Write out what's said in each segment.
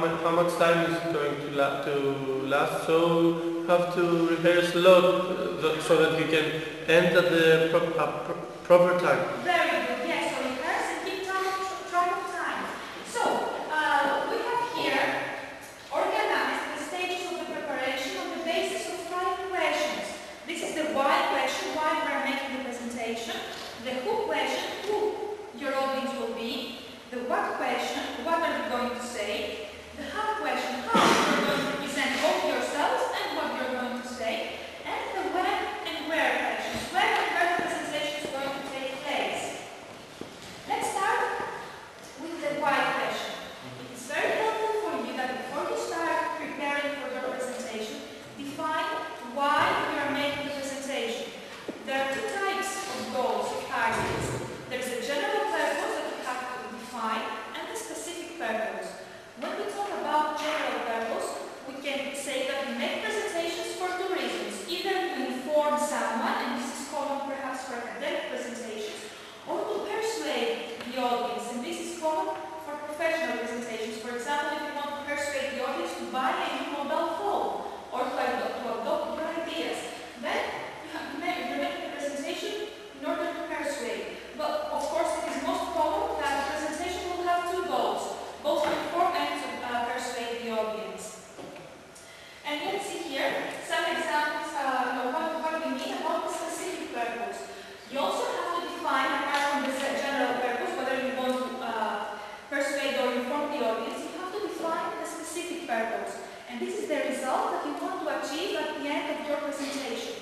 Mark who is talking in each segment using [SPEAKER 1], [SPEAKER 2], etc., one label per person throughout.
[SPEAKER 1] much time is it going to last? So you have to rehearse a lot so that you can end at the proper time.
[SPEAKER 2] Very good. Yes. So rehearse and keep track of time. So we have here organized the stages of the preparation on the basis of 5 questions. This is the why question, why we are making the presentation. The who question, who your audience will be. The what question, what are you going to say? The how question, how you're going to present both yourselves and what you're going to say. And the when and where questions, when and where the presentation is going to take place. Let's start with the why question. It is very helpful for you that before you start preparing for your presentation, define why you are making the presentation. There are 2 types of goals, of targets. There is a general purpose that you have to define and the specific purpose. When we talk about general purpose, we can say that we make presentations for 2 reasons. Either to inform someone, and this is common perhaps for academic presentations, or to persuade the audience, and this is common for professional presentations. For example, if you want to persuade the audience to buy a new mobile phone or to adopt your ideas, then you're making a presentation in order to persuade. But of course, it is most common that the presentation will have 2 goals, both to inform and to persuade the audience. And let's see here some examples of what we mean about the specific purpose. You also have to define, apart from the general purpose, whether you want to persuade or inform the audience, you have to define the specific purpose. And this is the result that you want to achieve at the end of your presentation.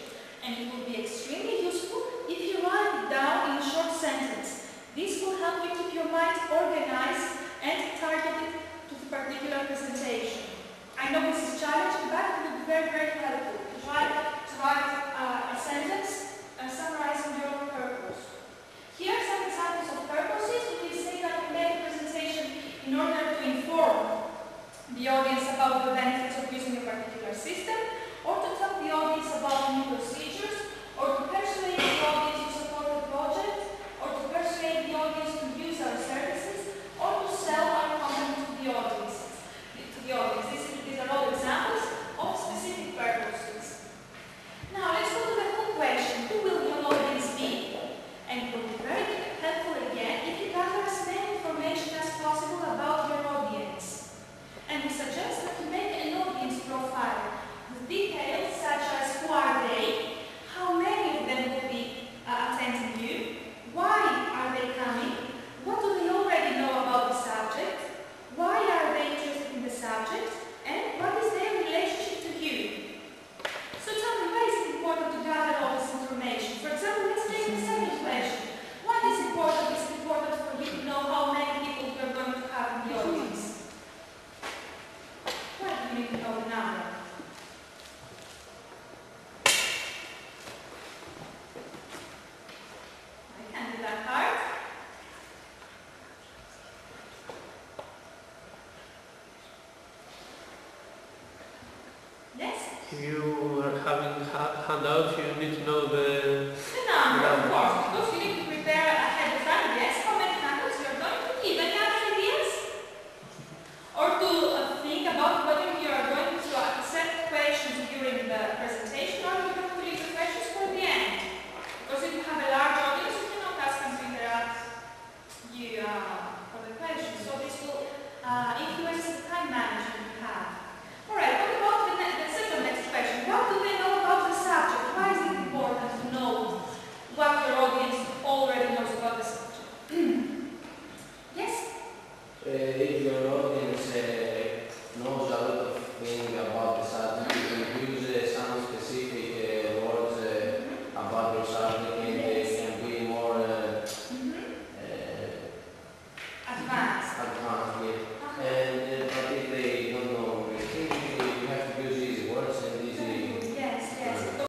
[SPEAKER 2] And it will be extremely useful if you write it down in a short sentence. This will help you keep your mind organized and targeted to the particular presentation. I know this is challenging, but it will be very, very helpful to write a sentence summarizing your purpose. Here are some examples of purposes. We will say that we make a presentation in order to inform the audience about the benefits of using a particular system, or to tell the audience about new procedures, or to persuade the audience to support the project, or to persuade the audience to use our services, or to sell our company to the audience. These are all examples of specific purposes. Now let's go to the who question. Who will your audience be? And it will be very helpful again if you gather as many information as possible about your audience. And we suggest that you make an audience profile with details such as who are they, how many of them will be attending you, why are they coming, what do they already know about the subject, why are they interested in the subject, and what is their relationship to you. So tell me, why is it important to gather all this information? For example, let's take the second question. Why is it important for you to know how many people you're going to have in the audience? Why do you need to know the number? I can't do that part. Yes?
[SPEAKER 1] If you are having handouts, you need to know the
[SPEAKER 2] number, of course. Because you need to prepare ahead of time. Yes, how many handouts you are going to give. Any other ideas? Or to think about whether you are going to accept questions during the presentation, or you're going to leave the questions for the end. Because if you have a large audience, you cannot ask them to interact you for the questions. So this will influence the time management you have. Alright, what about the next question? What do they know about the subject? Why is it important to know what your audience already knows about the subject? Yes?
[SPEAKER 3] If your audience knows a lot of things about the subject, you can use some specific words about your subject.